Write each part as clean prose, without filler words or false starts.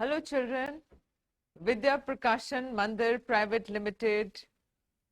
Hello children, Vidya Prakashan Mandir Private Limited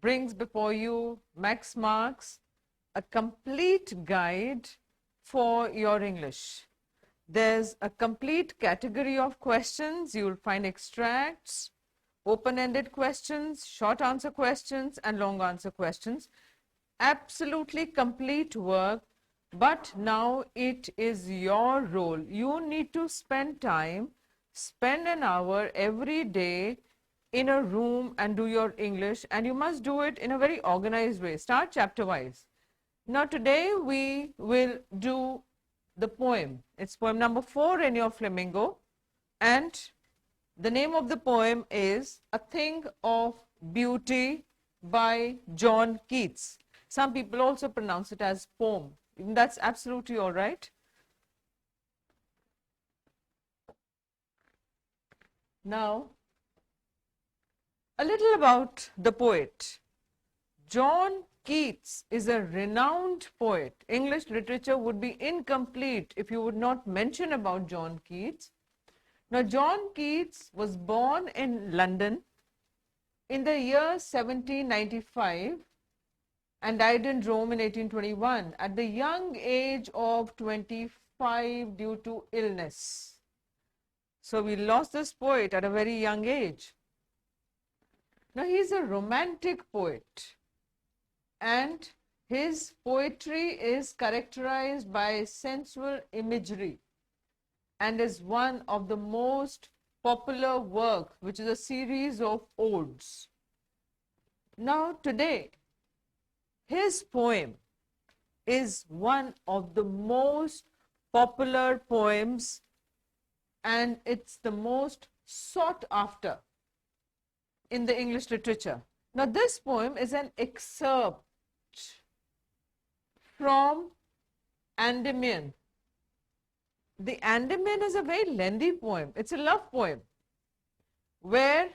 brings before you Maxx Marks, a complete guide for your English. There's a complete category of questions. You'll find extracts, open-ended questions, short answer questions and long answer questions. Absolutely complete work, but now it is your role. You need to spend time, spend an hour every day in a room and do your English, and you must do it in a very organized way. Start chapter wise. Now today we will do the poem. It's poem number 4 in your flamingo, and the name of the poem is A Thing of Beauty by John Keats. Some people also pronounce it as poem. That's absolutely all right. Now, a little about the poet. John Keats is a renowned poet. English literature would be incomplete if you would not mention about John Keats. Now, John Keats was born in London in the year 1795 and died in Rome in 1821 at the young age of 25 due to illness. So we lost this poet at a very young age. Now he is a romantic poet, and his poetry is characterized by sensual imagery and is one of the most popular works, which is a series of odes. Now today, his poem is one of the most popular poems, and it's the most sought after in the English literature. Now this poem is an excerpt from Endymion. The Endymion is a very lengthy poem. It's a love poem where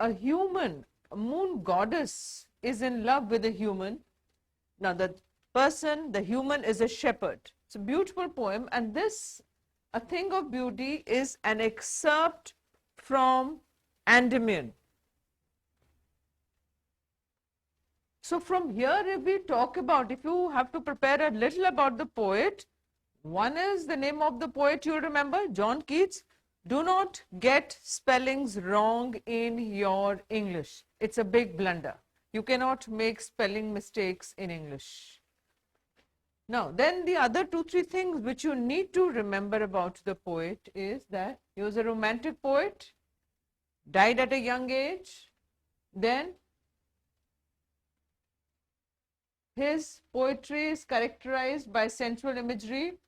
a human, a moon goddess, is in love with a human. Now the person, the human, is a shepherd. It's a beautiful poem, and this A Thing of Beauty is an excerpt from Endymion. So from here, if we talk about, if you have to prepare a little about the poet, one is the name of the poet, you remember, John Keats. Do not get spellings wrong in your English. It's a big blunder. You cannot make spelling mistakes in English. Now, then the other 2-3 things which you need to remember about the poet is that he was a romantic poet, died at a young age, then his poetry is characterized by sensual imagery.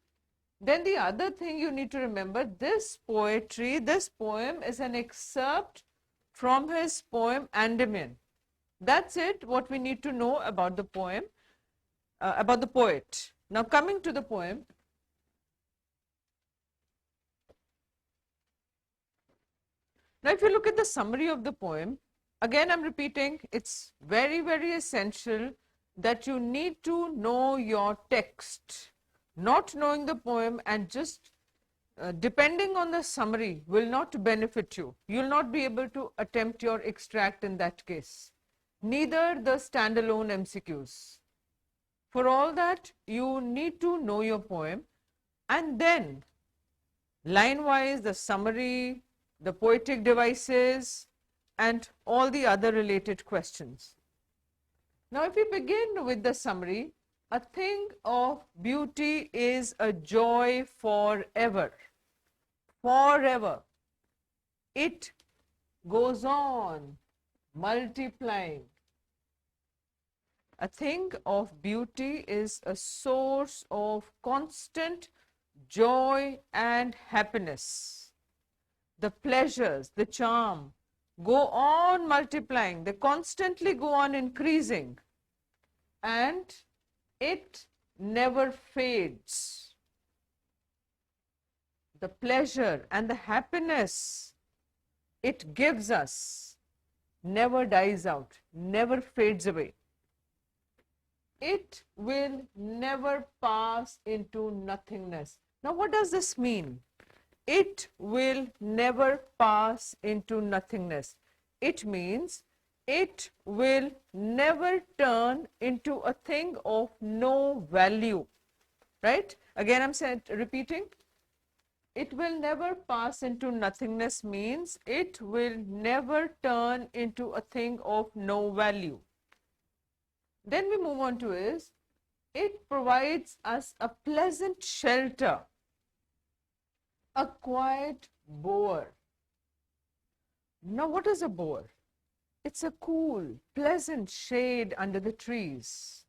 Then the other thing you need to remember, this poetry, this poem is an excerpt from his poem Endymion. That's it, what we need to know about the poem, about the poet. Now coming to the poem. Now if you look at the summary of the poem, again I'm repeating, it's very, very essential that you need to know your text. Not knowing the poem and just depending on the summary will not benefit you. You will not be able to attempt your extract in that case. Neither the standalone MCQs. For all that, you need to know your poem, and then line-wise the summary, the poetic devices, and all the other related questions. Now if we begin with the summary, a thing of beauty is a joy forever. Forever. It goes on multiplying. A thing of beauty is a source of constant joy and happiness. The pleasures, the charm go on multiplying. They constantly go on increasing. And it never fades. The pleasure and the happiness it gives us never dies out, never fades away. It will never pass into nothingness. Now, what does this mean? it will never pass into nothingness. It means it will never turn into a thing of no value, right? Again, I'm repeating. It will never pass into nothingness means it will never turn into a thing of no value. Then we move on to is, it provides us a pleasant shelter, a quiet bower. Now, what is a bower? It's a cool, pleasant shade under the trees.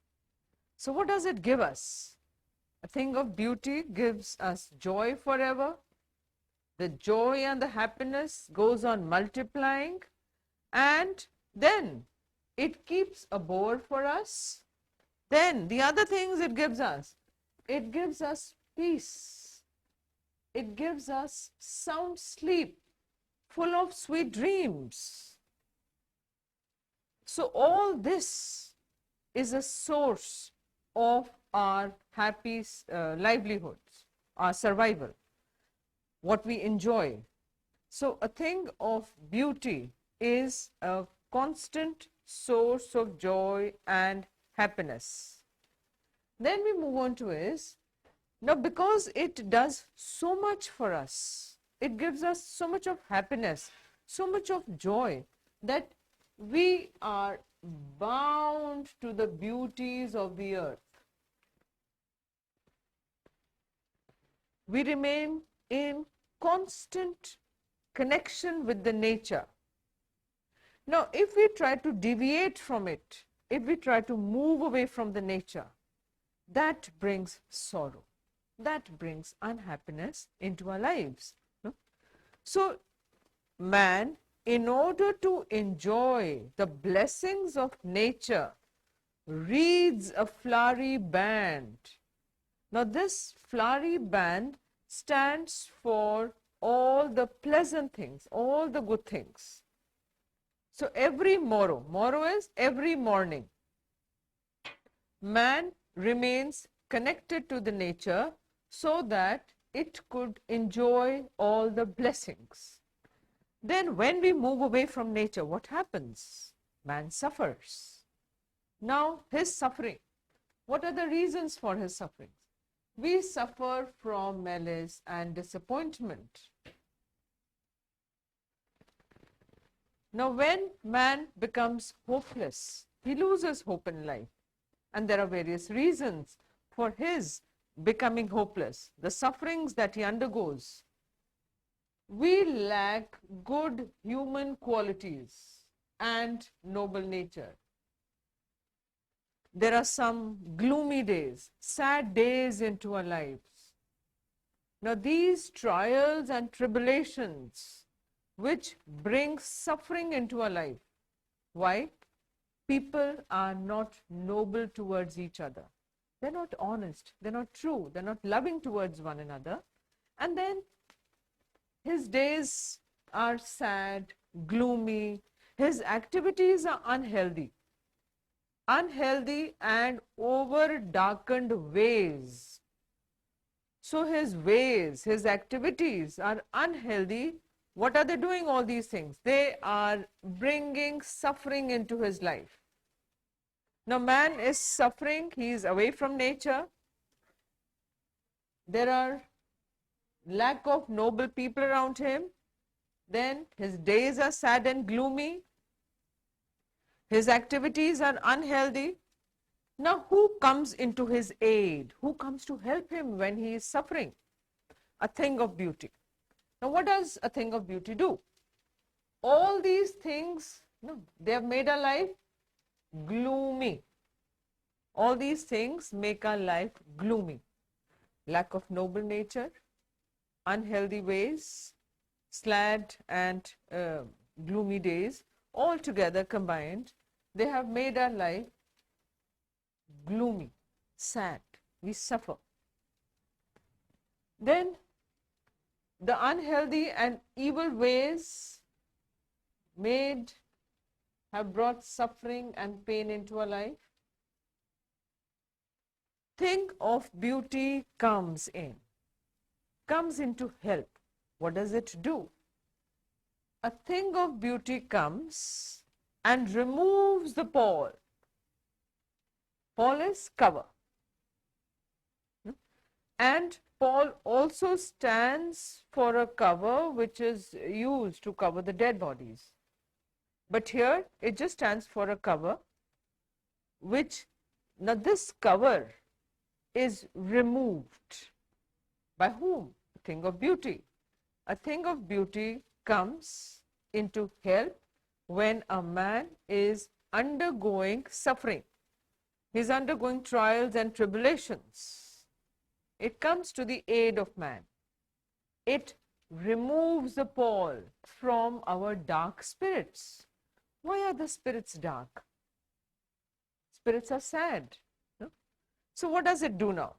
So what does it give us? A thing of beauty gives us joy forever. The joy and the happiness goes on multiplying, and then it keeps a bower for us. Then the other things it gives us peace. It gives us sound sleep, full of sweet dreams. So all this is a source of our happy livelihoods, our survival, what we enjoy. So a thing of beauty is a constant source of joy and happiness. Then we move on to is, now because it does so much for us, it gives us so much of happiness, so much of joy, that we are bound to the beauties of the earth. We remain in constant connection with the nature. Now, if we try to deviate from it, if we try to move away from the nature, that brings sorrow, that brings unhappiness into our lives. So, man, in order to enjoy the blessings of nature, reads a flowery band. Now, this flowery band stands for all the pleasant things, all the good things. So, every morrow is every morning, man remains connected to the nature so that it could enjoy all the blessings. Then when we move away from nature, what happens? Man suffers. Now, his suffering, what are the reasons for his suffering? We suffer from malice and disappointment. Now, when man becomes hopeless, he loses hope in life. And there are various reasons for his becoming hopeless, the sufferings that he undergoes. We lack good human qualities and noble nature. There are some gloomy days, sad days into our lives. Now, these trials and tribulations which bring suffering into our life. Why? People are not noble towards each other. They're not honest, they're not true, they're not loving towards one another. And then his days are sad, gloomy, his activities are unhealthy and over darkened ways. So his ways, his activities are unhealthy. What are they doing, all these things? They are bringing suffering into his life. Now, man is suffering, he is away from nature. There are lack of noble people around him. Then his days are sad and gloomy. His activities are unhealthy. Now, who comes into his aid? Who comes to help him when he is suffering? A thing of beauty. Now, what does a thing of beauty do? All these things, they have made our life gloomy. All these things make our life gloomy. Lack of noble nature, unhealthy ways, sad and gloomy days, all together combined, they have made our life gloomy, sad. We suffer. Then the unhealthy and evil ways have brought suffering and pain into our life. Thing of beauty comes into help. What does it do? A thing of beauty comes and removes the pall. Pall is cover. And pall also stands for a cover which is used to cover the dead bodies. But here it just stands for a cover which, now this cover is removed. By whom? A thing of beauty. A thing of beauty comes into help when a man is undergoing suffering. He is undergoing trials and tribulations. It comes to the aid of man. It removes the pall from our dark spirits. Why are the spirits dark? Spirits are sad. No? So what does it do now?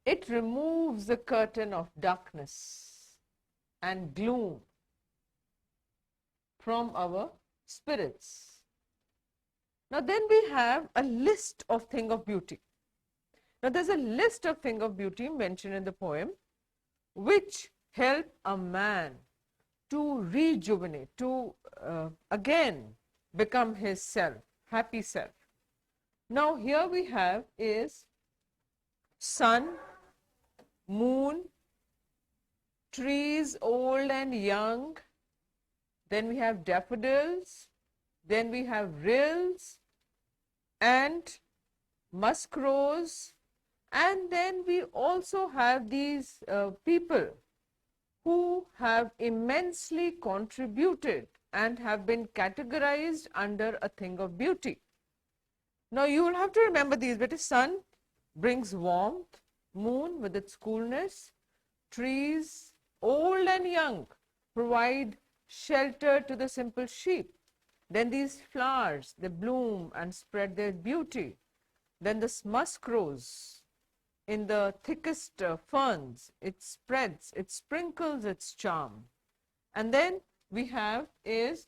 It removes the curtain of darkness and gloom from our spirits. Now then we have a list of things of beauty. Now there's a list of things of beauty mentioned in the poem which help a man to rejuvenate, to again become his self, happy self. Now here we have is sun, moon, trees old and young, then we have daffodils, then we have rills and musk rose, and then we also have these people who have immensely contributed and have been categorized under a thing of beauty. Now you will have to remember these, but sun brings warmth, moon with its coolness, trees old and young provide shelter to the simple sheep. Then these flowers, they bloom and spread their beauty. Then this musk rose in the thickest ferns, it spreads, it sprinkles its charm. And then we have is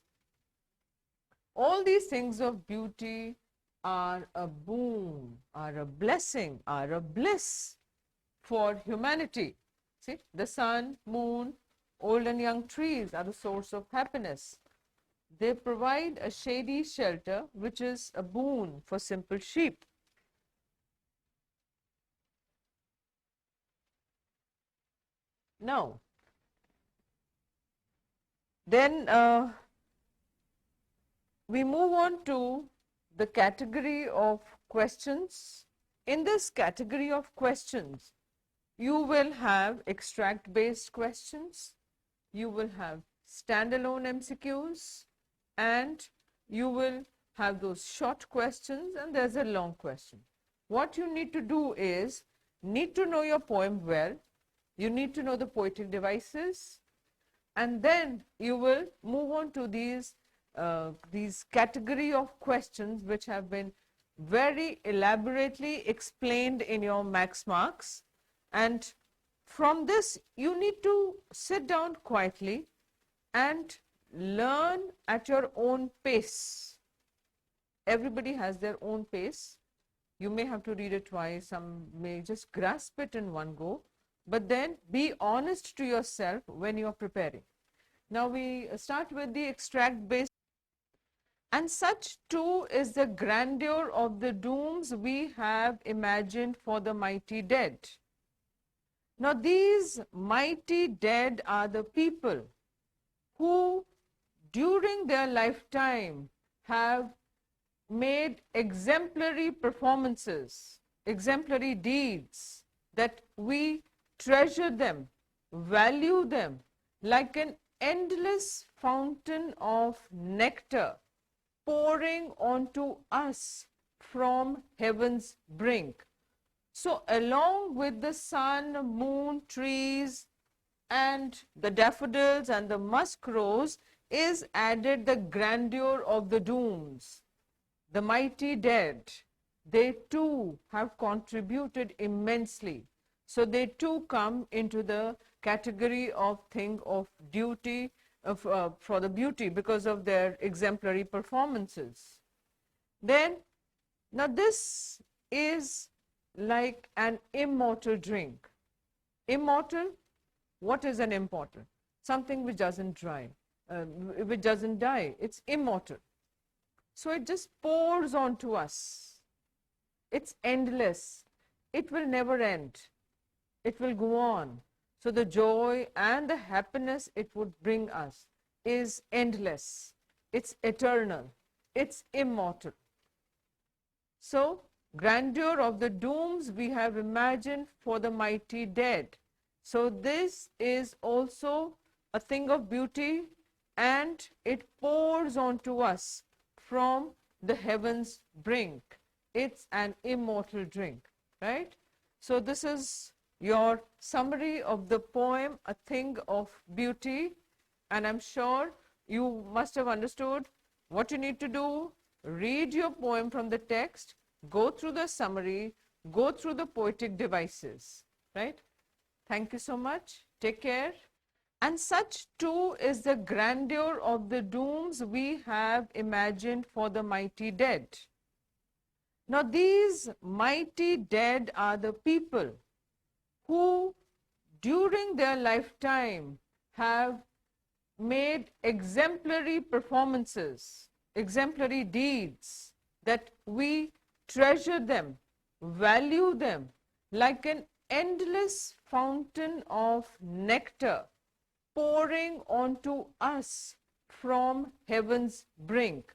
all these things of beauty are a boon, are a blessing, are a bliss for humanity. See, the sun, moon, old and young trees are the source of happiness. They provide a shady shelter which is a boon for simple sheep. Now, then we move on to the category of questions. In this category of questions, you will have extract-based questions, you will have standalone MCQs, and you will have those short questions, and there's a long question. What you need to do is, need to know your poem well, you need to know the poetic devices, and then you will move on to these category of questions which have been very elaborately explained in your Maxx marks. And from this, you need to sit down quietly and learn at your own pace. Everybody has their own pace. You may have to read it twice, some may just grasp it in one go, but then be honest to yourself when you are preparing. Now we start with the extract based. And such too is the grandeur of the dooms we have imagined for the mighty dead. Now these mighty dead are the people who during their lifetime have made exemplary performances, exemplary deeds, that we treasure them, value them like an endless fountain of nectar pouring onto us from heaven's brink. So along with the sun, moon, trees and the daffodils and the musk rose is added the grandeur of the dooms. The mighty dead, they too have contributed immensely. So they too come into the category of thing of duty, for the beauty because of their exemplary performances. Then, now this is like an immortal drink. Immortal What is an immortal? Something which doesn't which doesn't die. It's immortal. So it just pours onto us. It's endless. It will never end. It will go on. So the joy and the happiness it would bring us is endless. It's eternal. It's immortal. So, grandeur of the dooms we have imagined for the mighty dead. So this is also a thing of beauty, and it pours onto us from the heaven's brink. It's an immortal drink, right? So this is your summary of the poem, A Thing of Beauty, and I'm sure you must have understood what you need to do. Read your poem from the text, go through the summary, go through the poetic devices, right? Thank you so much. Take care. And such too is the grandeur of the dooms we have imagined for the mighty dead. Now these mighty dead are the people who during their lifetime have made exemplary performances, exemplary deeds, that we treasure them, value them like an endless fountain of nectar pouring onto us from heaven's brink.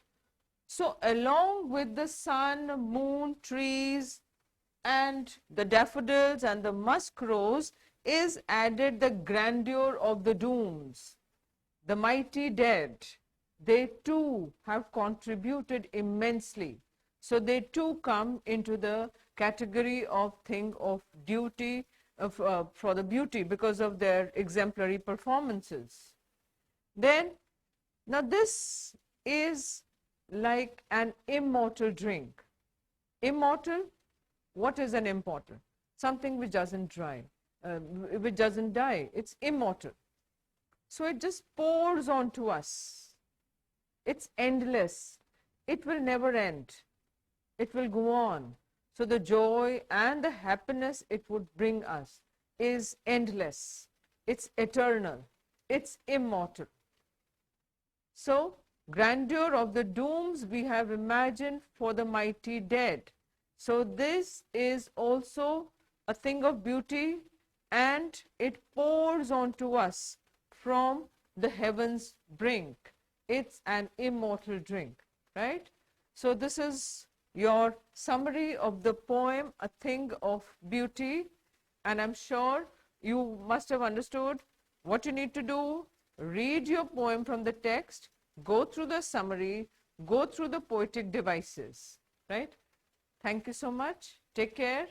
So along with the sun, moon, trees, and the daffodils and the musk rose is added the grandeur of the dooms. The mighty dead, they too have contributed immensely. So they too come into the category of thing of duty, for the beauty, because of their exemplary performances. Then, now this is like an immortal drink. Immortal, what is an immortal? Something which doesn't which doesn't die. It's immortal. So it just pours onto us. It's endless. It will never end. It will go on. So the joy and the happiness it would bring us is endless. It's eternal. It's immortal. So, grandeur of the dooms we have imagined for the mighty dead. So this is also a thing of beauty, and it pours onto us from the heaven's brink. It's an immortal drink, right? So this is your summary of the poem, A Thing of Beauty, and I'm sure you must have understood what you need to do. Read your poem from the text, go through the summary, go through the poetic devices, right? Thank you so much. Take care.